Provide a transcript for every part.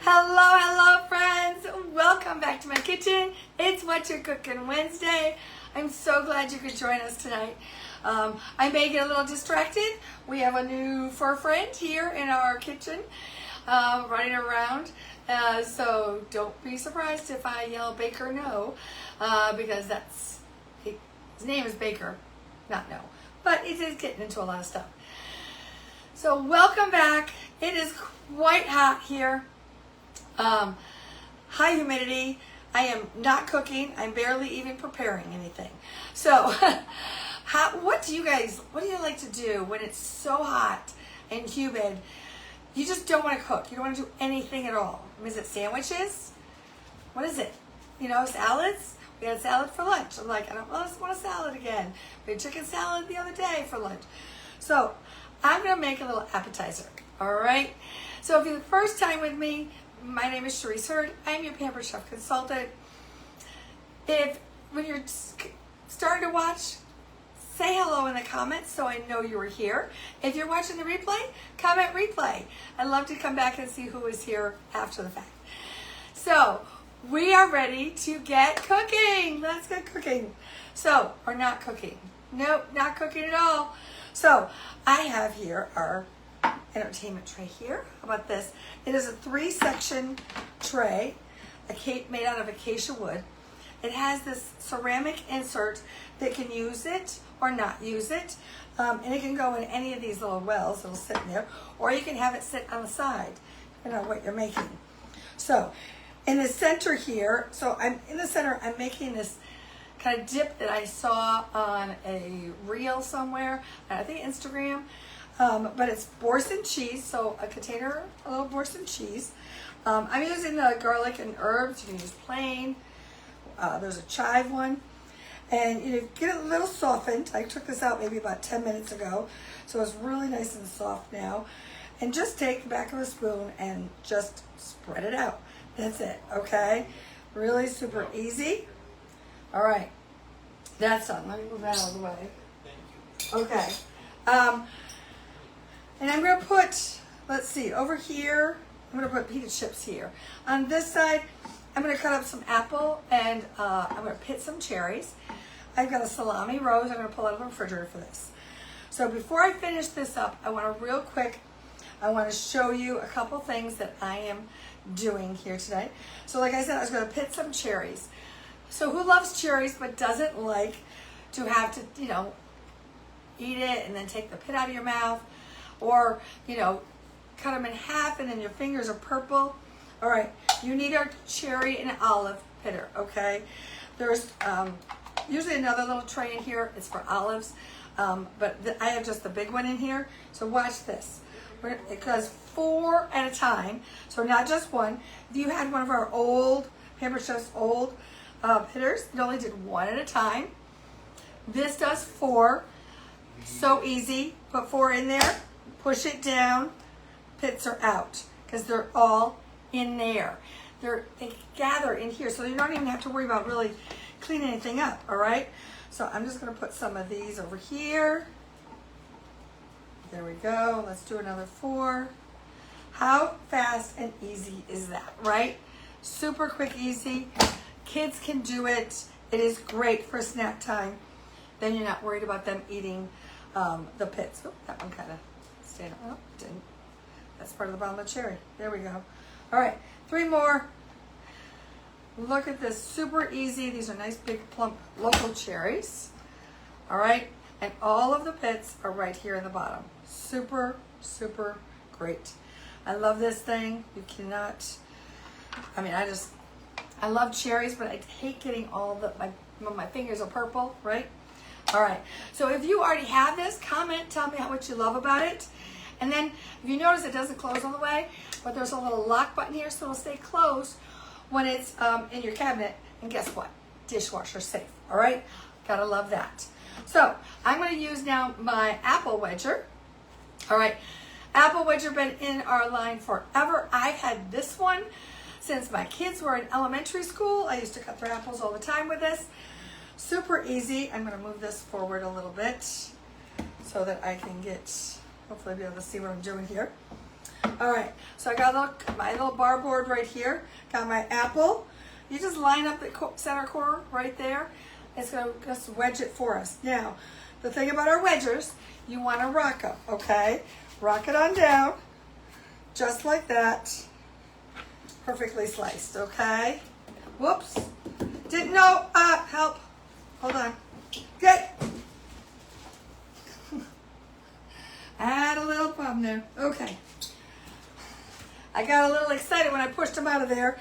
Hello friends, welcome back to my kitchen. It's Whatcha Cooking Wednesday. I'm so glad you could join us tonight. I may get a little distracted. We have a new fur friend here in our kitchen running around. So don't be surprised if I yell Baker no, because his name is Baker, not no. But it is getting into a lot of stuff. So welcome back. It is quite hot here. High humidity. I am not cooking. I'm barely even preparing anything. So, what do you like to do when it's so hot and humid? You just don't want to cook. You don't want to do anything at all. Is it sandwiches? What is it? Salads? We had salad for lunch. I'm like, I don't want a salad again. We had chicken salad the other day for lunch. So, I'm going to make a little appetizer. All right? So, if you're the first time with me, my name is Sharice Hurd. I'm your Pampered Chef Consultant. When you're starting to watch, say hello in the comments so I know you were here. If you're watching the replay, comment replay. I'd love to come back and see who is here after the fact. So, we are ready to get cooking. Let's get cooking. So, or not cooking. Nope, not cooking at all. So, I have here our entertainment tray here. How about this? It is a 3-section tray, made out of acacia wood. It has this ceramic insert that can use it or not use it. And it can go in any of these little wells. It'll sit in there. Or you can have it sit on the side, depending on what you're making. So, in the center here, I'm making this kind of dip that I saw on a reel somewhere, I think Instagram. But it's Boursin cheese, so a little Boursin cheese. I'm using the garlic and herbs. You can use plain. There's a chive one. And you get it a little softened. I took this out maybe about 10 minutes ago, so it's really nice and soft now. And just take the back of a spoon and just spread it out. That's it, okay? Really super easy. All right, that's done. Let me move that out of the way. Okay. And I'm going to put, over here, I'm going to put pita chips here. On this side, I'm going to cut up some apple and I'm going to pit some cherries. I've got a salami rose I'm going to pull out of the refrigerator for this. So before I finish this up, I want to show you a couple things that I am doing here today. So like I said, I was going to pit some cherries. So who loves cherries but doesn't like to have to, eat it and then take the pit out of your mouth? Or, cut them in half and then your fingers are purple. All right, you need our cherry and olive pitter, okay? There's usually another little tray in here. It's for olives, but I have just the big one in here. So watch this. It goes 4 at a time, so not just one. If you had one of our old, Pampered Chef's old pitters, it only did 1 at a time. This does 4. So easy. Put 4 in there. Push it down, pits are out because they're all in there. They gather in here, so you don't even have to worry about really cleaning anything up, all right? So I'm just going to put some of these over here. There we go. Let's do another 4. How fast and easy is that, right? Super quick, easy. Kids can do it. It is great for snack time. Then you're not worried about them eating the pits. Oh, that one kind of stayed up. Oh, didn't. That's part of the bottom of the cherry. There we go. All right, 3 more. Look at this, super easy. These are nice, big, plump, local cherries. All right, and all of the pits are right here in the bottom. Super, super great. I love this thing. You cannot, I love cherries, but I hate getting all my fingers are purple, right? All right, so if you already have this, comment, tell me how much you love about it. And then if you notice it doesn't close all the way, but there's a little lock button here so it'll stay closed when it's in your cabinet. And guess what? Dishwasher safe, all right? Gotta love that. So I'm gonna use now my apple wedger. All right, apple wedger been in our line forever. I've had this one since my kids were in elementary school. I used to cut their apples all the time with this. Super easy. I'm going to move this forward a little bit so that I can hopefully be able to see what I'm doing here. All right, so I got my little bar board right here. Got my apple. You just line up the center core right there. It's gonna just wedge it for us. Now, the thing about our wedgers, you wanna rock them, okay? Rock it on down, just like that. Perfectly sliced, okay? Whoops, didn't know, help. Hold on, good. Add a little problem there, okay. I got a little excited when I pushed them out of there,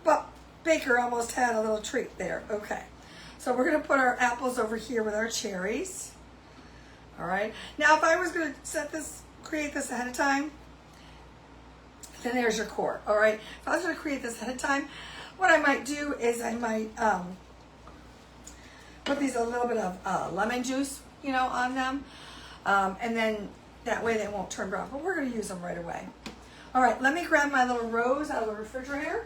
but Baker almost had a little treat there. Okay, so we're gonna put our apples over here with our cherries. All right, now if I was gonna create this ahead of time, then there's your core. All right, if I was gonna create this ahead of time, what I might do is I might put a little bit of lemon juice, on them, and then that way they won't turn brown, but we're gonna use them right away. All right, let me grab my little rose out of the refrigerator.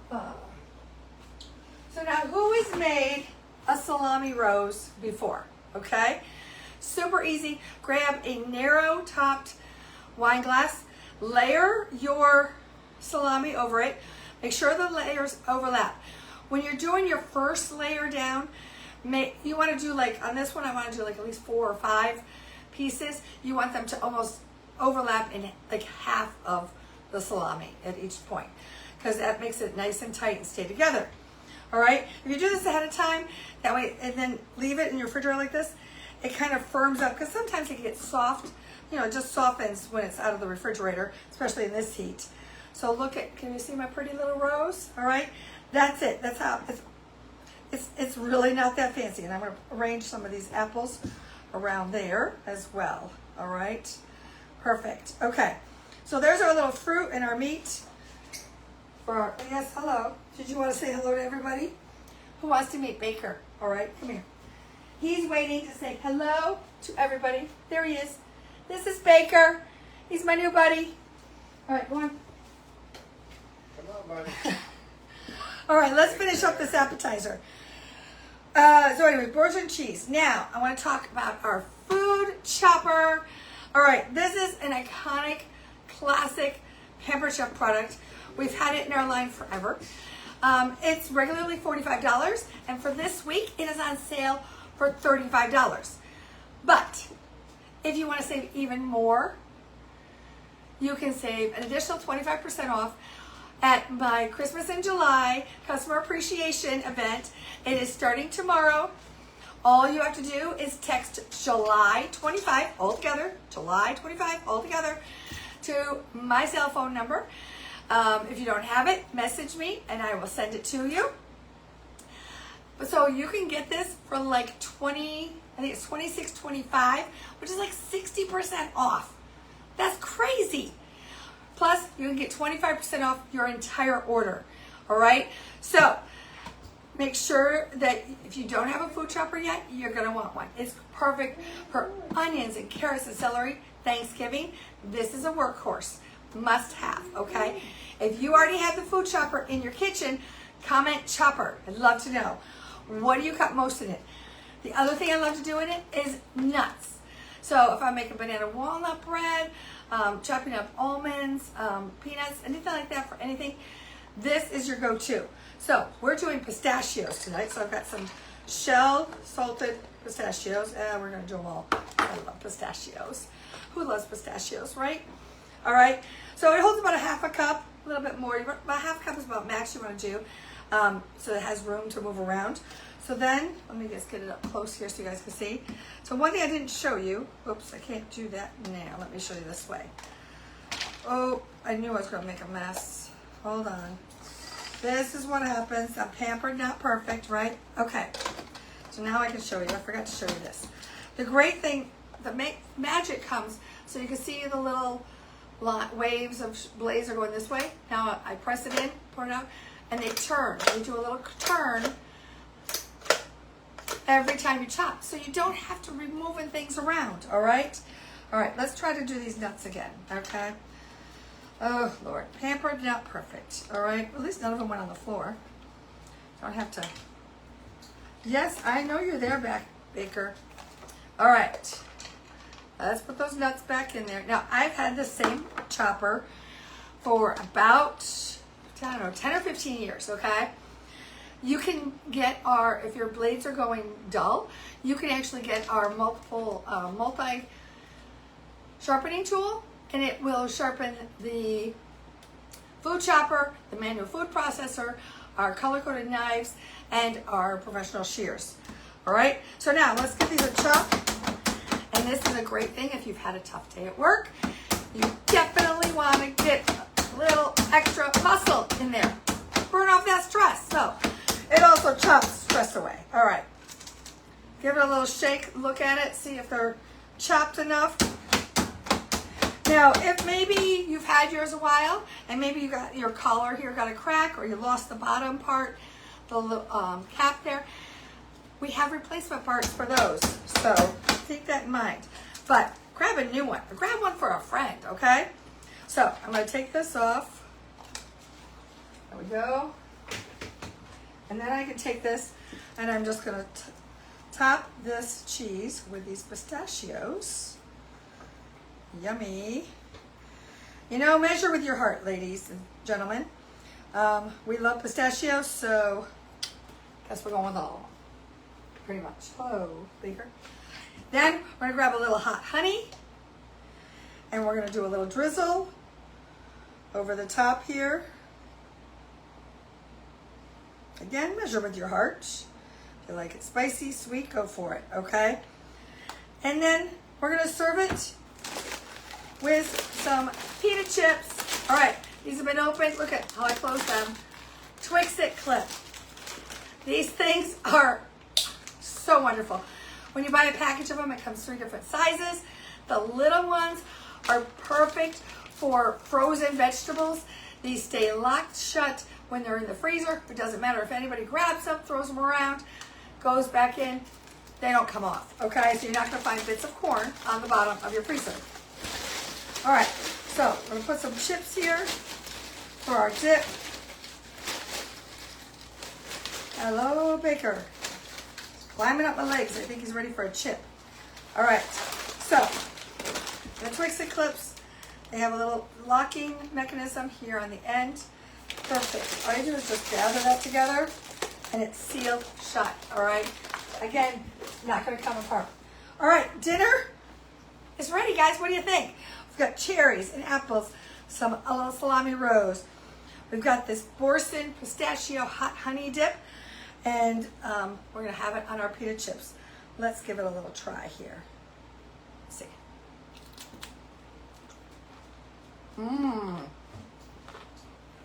So now, who has made a salami rose before? Okay, super easy. Grab a narrow topped wine glass, layer your salami over it. Make sure the layers overlap. When you're doing your first layer down, you want to do like, on this one I want to do like at least 4 or 5 pieces. You want them to almost overlap in like half of the salami at each point, because that makes it nice and tight and stay together. All right, if you do this ahead of time, that way, and then leave it in your refrigerator like this, it kind of firms up, because sometimes it gets soft, it just softens when it's out of the refrigerator, especially in this heat. So can you see my pretty little rose? All right, that's it. That's how it's really not that fancy. And I'm going to arrange some of these apples around there as well. All right, perfect. Okay, so there's our little fruit and our meat. Yes, hello. Did you want to say hello to everybody? Who wants to meet Baker? All right, come here. He's waiting to say hello to everybody. There he is. This is Baker. He's my new buddy. All right, go on. Come on, buddy. All right, let's finish up this appetizer. So anyway, Boursin Cheese. Now, I want to talk about our food chopper. All right, this is an iconic, classic Pampered Chef product. We've had it in our line forever. It's regularly $45, and for this week, it is on sale for $35. But if you want to save even more, you can save an additional 25% off at my Christmas in July customer appreciation event. It is starting tomorrow. All you have to do is text July 25 altogether, July 25 altogether, to my cell phone number. If you don't have it, message me and I will send it to you. So you can get this for like I think it's $26.25, which is like 60% off. That's crazy. Plus, you can get 25% off your entire order. All right? So make sure that if you don't have a food chopper yet, you're going to want one. It's perfect for onions and carrots and celery. Thanksgiving, this is a workhorse. Must have, okay? If you already have the food chopper in your kitchen, comment chopper. I'd love to know. What do you cut most in it? The other thing I love to do in it is nuts. So if I make a banana walnut bread, chopping up almonds, peanuts, anything like that for anything, this is your go-to. So we're doing pistachios tonight. So I've got some shell salted pistachios, and we're going to do them all. I love pistachios. Who loves pistachios, right? All right. So it holds about a half a cup, a little bit more. About half a cup is about max you want to do, so it has room to move around. So then, let me just get it up close here so you guys can see. So one thing I didn't show you, oops, I can't do that now. Let me show you this way. Oh, I knew I was going to make a mess. Hold on. This is what happens. I'm pampered, not perfect, right? Okay. So now I can show you. I forgot to show you this. The great thing, the magic comes, so you can see the little waves of blaze are going this way. Now I press it in, pour it out, and they turn. They do a little turn every time you chop, so you don't have to be moving things around. All right, let's try to do these nuts again. Okay. Oh Lord, pampered, not perfect. All right, at least none of them went on the floor. Don't have to. Yes, I know you're there, Baker. All right, Let's put those nuts back in there. Now, I've had the same chopper for about, I don't know, 10 or 15 years, okay? You can get our, if your blades are going dull, you can actually get our multi sharpening tool, and it will sharpen the food chopper, the manual food processor, our color-coded knives, and our professional shears. All right, so now let's give these a chop. And this is a great thing if you've had a tough day at work. You definitely want to get a little extra muscle in there. Burn off that stress. So it also chops stress away. All right, give it a little shake, look at it, see if they're chopped enough. Now, if maybe you've had yours a while, and maybe you got your collar here got a crack, or you lost the bottom part, the cap there, we have replacement parts for those. So keep that in mind. But grab a new one, or grab one for a friend, okay? So I'm going to take this off. There we go. And then I can take this, and I'm just going to top this cheese with these pistachios. Yummy. You know, measure with your heart, ladies and gentlemen. We love pistachios, so guess we're going with all of them. Pretty much. Oh, bigger. Then we're going to grab a little hot honey, and we're going to do a little drizzle over the top here. Again, measure with your heart. If you like it spicy, sweet, go for it, okay? And then we're going to serve it with some pita chips. All right, these have been opened. Look at how I closed them. Twix-It clip. These things are so wonderful. When you buy a package of them, it comes 3 different sizes. The little ones are perfect for frozen vegetables. These stay locked shut when they're in the freezer. It doesn't matter if anybody grabs them, throws them around, goes back in. They don't come off, okay? So you're not going to find bits of corn on the bottom of your freezer. All right, so we're going to put some chips here for our dip. Hello, Baker. Climbing up my legs. I think he's ready for a chip. All right, so the Twix-It clips, they have a little locking mechanism here on the end. Perfect. All you do is just gather that together, and it's sealed shut, all right? Again, not going to come apart. All right, dinner is ready, guys. What do you think? We've got cherries and apples, a little salami rose. We've got this Boursin Pistachio Hot Honey dip, and we're going to have it on our pita chips. Let's give it a little try here. Let's see.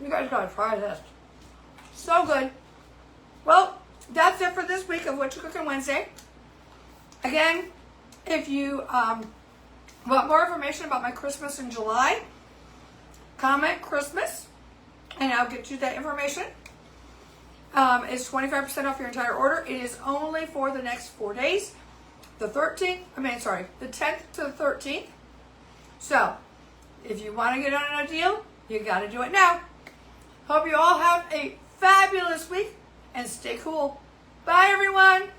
You guys got to try this. So good. Well, that's it for this week of What You Cooking Wednesday. Again, if you want more information about my Christmas in July, comment Christmas, and I'll get you that information. It's 25% off your entire order. It is only for the next 4 days. The 10th to the 13th. So, if you want to get on a deal, you got to do it now. Hope you all have a fabulous week and stay cool. Bye, everyone.